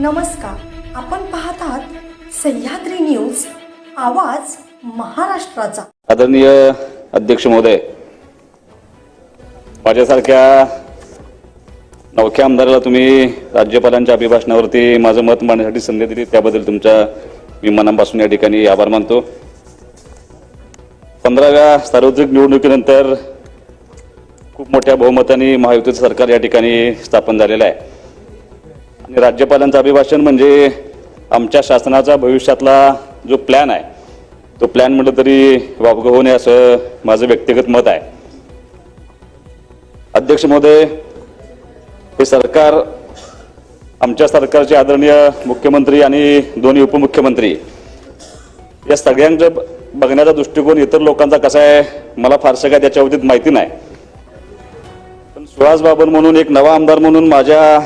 नमस्कार, आपण पाहत आहात सह्याद्री न्यूज, आवाज महाराष्ट्राचा। आदरणीय अध्यक्ष महोदय, माझ्यासारख्या नवख्या आमदाराला तुम्ही राज्यपालांच्या अभिभाषणावरती माझं मत मांडण्यासाठी संधी दिली त्याबद्दल तुमचा मी मनापासून या ठिकाणी आभार मानतो। 15व्या सार्वत्रिक निवडणुकीनंतर खूप मोठ्या बहुमताने महायुतीचं सरकार या ठिकाणी स्थापन झालेलं आहे आणि राज्यपालांचं अभिभाषण म्हणजे आमच्या शासनाचा भविष्यातला जो प्लॅन आहे तो प्लॅन म्हटलं तरी वावगं होऊ नये असं माझं व्यक्तिगत मत आहे। अध्यक्ष महोदय, हे सरकार आमच्या सरकारचे आदरणीय मुख्यमंत्री आणि दोन्ही उपमुख्यमंत्री या सगळ्यांचं बघण्याचा दृष्टिकोन इतर लोकांचा कसा आहे मला फारसं काय त्याच्या बाबतीत माहिती नाही, पण सुहास बाबर म्हणून एक नवा आमदार म्हणून माझ्या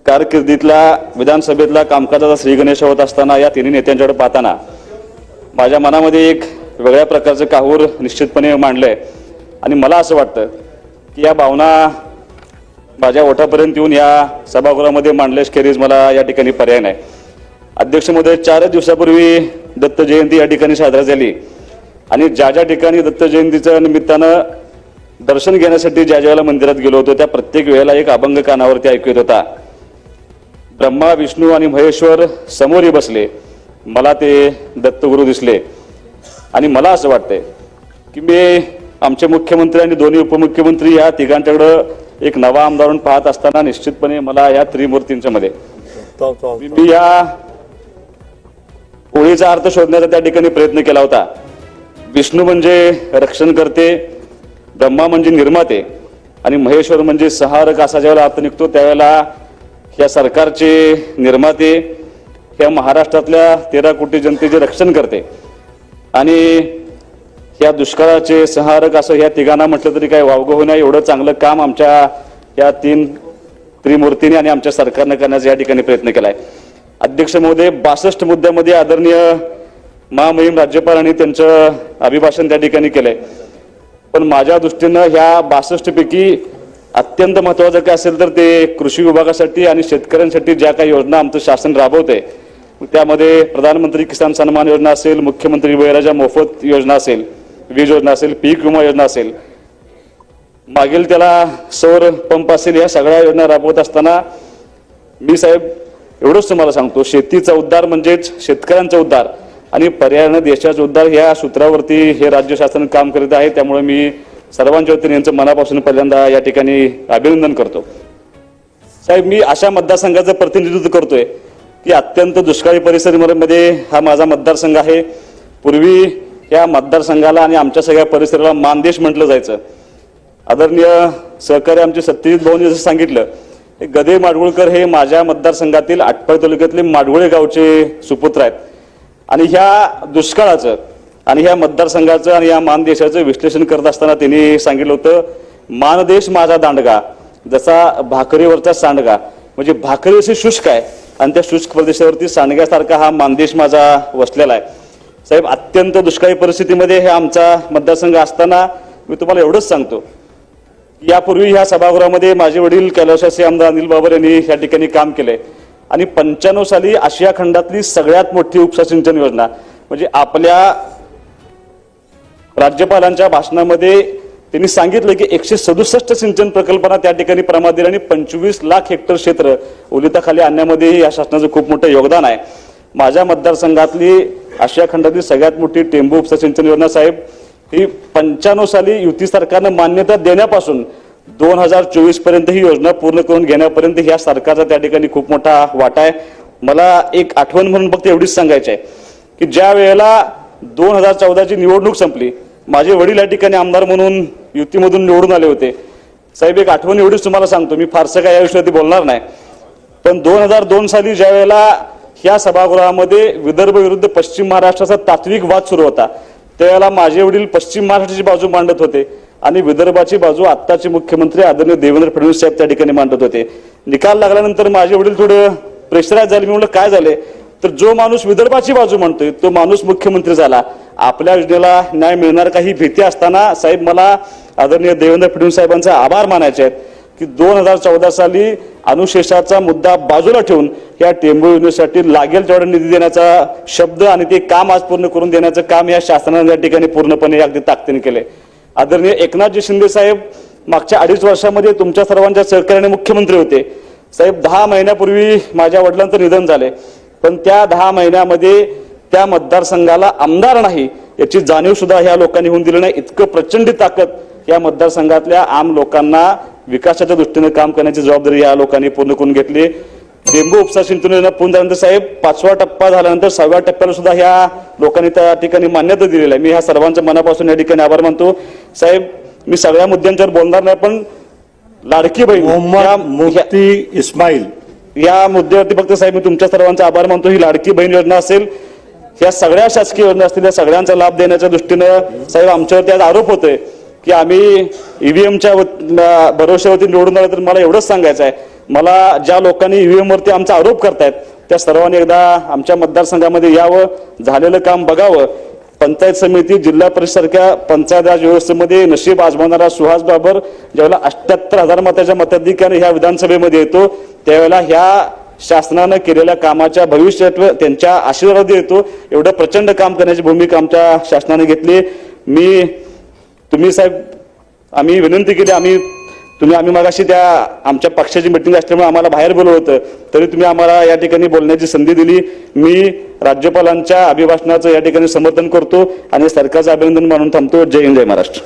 कारकिर्दीतला विधानसभेतला कामकाजाचा श्रीगणेश होत असताना या तिन्ही नेत्यांच्याकडे पाहताना माझ्या मनामध्ये एक वेगळ्या प्रकारचं काहूर निश्चितपणे मांडलंय आणि मला असं वाटतं की या भावना माझ्या ओठापर्यंत येऊन या सभागृहामध्ये मांडल्याखेरीज मला या ठिकाणी पर्याय नाही। अध्यक्ष महोदय, 4 दिवसापूर्वी दत्त जयंती या ठिकाणी साजरी झाली आणि ज्या ज्या ठिकाणी दत्त जयंतीच्या निमित्तानं दर्शन घेण्यासाठी ज्या ज्याला मंदिरात गेलो होतो त्या प्रत्येक वेळेला एक अभंग कानावरती ऐकू येत होता। ब्रह्मा विष्णू आणि महेश्वर समोरी बसले, मला ते दत्तगुरू दिसले आणि मला असं वाटतंय की मी आमचे मुख्यमंत्री आणि दोन्ही उपमुख्यमंत्री या तिघांच्याकडे एक नवा आमदार म्हणून पाहत असताना निश्चितपणे मला या त्रिमूर्तींच्या मध्ये मी या ओळीचा अर्थ शोधण्याचा त्या ठिकाणी प्रयत्न केला होता। विष्णू म्हणजे रक्षण करते, ब्रह्मा म्हणजे निर्माते आणि महेश्वर म्हणजे संहारक असा ज्यावेळेला अर्थ निघतो त्यावेळेला या सरकारचे निर्माते या महाराष्ट्रातल्या 13 कोटी जनतेचे रक्षण करते आणि या दुष्काळाचे संहारक असं या तिघांना म्हटलं तरी काय वावगं होणार एवढं चांगलं काम आमच्या या 3 त्रिमूर्तीने आणि आमच्या सरकारने करण्याचा या ठिकाणी प्रयत्न केलाय। अध्यक्ष महोदय, 62 मुद्द्यामध्ये आदरणीय महामहिम राज्यपालांनी त्यांचं अभिभाषण त्या ठिकाणी केलंय, पण माझ्या दृष्टीनं ह्या 62 पैकी अत्यंत महत्त्वाचं काय असेल तर ते कृषी विभागासाठी आणि शेतकऱ्यांसाठी ज्या काही योजना आमचं शासन राबवते त्यामध्ये प्रधानमंत्री किसान सन्मान योजना असेल, मुख्यमंत्री वयराजा मोफत योजना असेल, वीज योजना असेल, पीक विमा योजना असेल, मागील त्याला सौर पंप असेल, या सगळ्या योजना राबवत असताना मी साहेब एवढंच तुम्हाला सांगतो, शेतीचा उद्धार म्हणजेच शेतकऱ्यांचा उद्धार आणि पर्यायाने देशाचा उद्धार या सूत्रावरती हे राज्य शासन काम करीत आहे। त्यामुळे मी सर्वांच्या वतीने यांचं मनापासून पहिल्यांदा या ठिकाणी अभिनंदन करतो। साहेब, मी अशा मतदारसंघाचं प्रतिनिधित्व करतोय की अत्यंत दुष्काळी परिसरामध्ये हा माझा मतदारसंघ आहे। पूर्वी या मतदारसंघाला आणि आमच्या सगळ्या परिसराला मानदेश म्हटलं जायचं। आदरणीय सहकारी आमचे सत्यजित भाऊंनी जसं सांगितलं, गदे माडगुळकर हे माझ्या मतदारसंघातील आटपाडी तालुक्यातले माडगुळे गावचे सुपुत्र आहेत आणि ह्या दुष्काळाचं आणि ह्या मतदारसंघाचं आणि या मानदेशाचं विश्लेषण करत असताना त्यांनी सांगितलं होतं, मानदेश माझा दांडगा जसा भाकरीवरचा सांडगा, म्हणजे भाकरी अशी शुष्क आहे आणि त्या शुष्क प्रदेशावरती सांडग्यासारखा हा मानदेश माझा वसलेला आहे। साहेब, अत्यंत दुष्काळी परिस्थितीमध्ये हे आमचा मतदारसंघ असताना मी तुम्हाला एवढंच सांगतो, यापूर्वी ह्या सभागृहामध्ये माझे वडील कैलासवासी आमदार अनिल बाबर यांनी या ठिकाणी काम केले आणि 95 साली आशिया खंडातली सगळ्यात मोठी उपसा सिंचन योजना म्हणजे आपल्या राज्यपालांच्या भाषणामध्ये त्यांनी सांगितलं की 167 सिंचन प्रकल्पांना त्या ठिकाणी प्रमाण दिला आणि 25 लाख हेक्टर क्षेत्र ओलिताखाली आणण्यामध्ये या शासनाचं खूप मोठं योगदान आहे। माझ्या मतदारसंघातली आशिया खंडातली सगळ्यात मोठी टेंबू उपसा सिंचन योजना साहेब ही 95 साली युती सरकारनं मान्यता देण्यापासून 2024 पर्यंत ही योजना पूर्ण करून घेण्यापर्यंत ह्या सरकारचा त्या ठिकाणी खूप मोठा वाटा आहे। मला एक आठवण म्हणून फक्त एवढीच सांगायचं आहे की ज्या वेळेला 2014ची निवडणूक संपली, माझे वडील या ठिकाणी आमदार म्हणून युतीमधून निवडून आले होते। साहेब, एक आठवण एवढीच तुम्हाला सांगतो, मी फारसं काय या विषयावरती बोलणार नाही, पण 2002 साली ज्या वेळेला ह्या सभागृहामध्ये विदर्भ विरुद्ध पश्चिम महाराष्ट्राचा तात्विक वाद सुरू होता त्यावेळेला माझे वडील पश्चिम महाराष्ट्राची बाजू मांडत होते आणि विदर्भाची बाजू आत्ताचे मुख्यमंत्री आदरणीय देवेंद्र फडणवीस साहेब त्या ठिकाणी मांडत होते। निकाल लागल्यानंतर माझे वडील थोडं प्रेशराईज झाले। मी म्हटलं काय झाले, तर जो माणूस विदर्भाची बाजू मांडतोय तो माणूस मुख्यमंत्री झाला, आपल्या योजनेला न्याय मिळणार काही भीती असताना साहेब मला आदरणीय देवेंद्र फडणवीस साहेबांचे आभार मानायचे आहेत की 2014 साली अनुशेषाचा मुद्दा बाजूला ठेवून या टेंभू योजनेसाठी लागेल तेवढा निधी देण्याचा शब्द आणि ते काम आज पूर्ण करून देण्याचं काम या शासनाने या ठिकाणी पूर्णपणे अगदी ताकदीने केले. आदरणीय एकनाथजी शिंदे साहेब मागच्या 2.5 वर्षामध्ये तुमच्या सर्वांच्या सहकार्याने मुख्यमंत्री होते. साहेब 10 महिन्यापूर्वी माझ्या वडिलांचं निधन झाले, पण त्या 10 महिन्यामध्ये त्या मतदारसंघाला आमदार नाही याची जाणीव सुद्धा ह्या लोकांनी होऊन दिली नाही. इतकं प्रचंड ताकद या मतदारसंघातल्या आम लोकांना विकासाच्या दृष्टीने काम करण्याची जबाबदारी या लोकांनी पूर्ण करून घेतली. टेंभू उपसा सिंचन योजना पूर्ण झाल्यानंतर साहेब 5वा टप्पा झाल्यानंतर 6व्या टप्प्याला सुद्धा ह्या लोकांनी त्या ठिकाणी मान्यता दिलेली आहे. मी ह्या सर्वांच्या मनापासून या ठिकाणी आभार मानतो. साहेब मी सगळ्या मुद्द्यांवर बोलणार नाही, पण लाडकी बहीण मुफ्ती इस्माईल या मुद्द्यावरती फक्त साहेब मी तुमच्या सर्वांचा आभार मानतो. ही लाडकी बहीण योजना असेल, या सगळ्या शासकीय योजना असतील, या सगळ्यांचा लाभ देण्याच्या दृष्टीनं साहेब आमच्यावरती आज आरोप होतोय की आम्ही ईव्हीएमच्या भरोश्यावरती निवडून आलो. तर मला एवढंच सांगायचं आहे, मला ज्या लोकांनी ईव्हीएम वरती आमचा आरोप करतायत त्या सर्वांनी एकदा आमच्या मतदारसंघामध्ये यावं, झालेलं काम बघावं. पंचायत समिती, जिल्हा परिषद सारख्या पंचायत राज व्यवस्थेमध्ये नशीब आजमावणारा सुहास बाबर ज्यावेळेला 78,000 मताच्या मताधिक्याने ह्या विधानसभेमध्ये येतो, त्यावेळेला ह्या शासनानं केलेल्या कामाच्या भविष्यात त्यांच्या आशीर्वाद येतो. एवढं प्रचंड काम करण्याची भूमिका आमच्या शासनाने घेतली. तुम्ही साहेब आम्ही विनंती केली, आम्ही मगाशी त्या आमच्या पक्षाची मिटिंग असल्यामुळे आम्हाला बाहेर बोलवलं होतं, तरी तुम्ही आम्हाला या ठिकाणी बोलण्याची संधी दिली. मी राज्यपालांच्या अभिभाषणाचं या ठिकाणी समर्थन करतो आणि सरकारचं अभिनंदन मानून थांबतो. जय हिंद, जय महाराष्ट्र.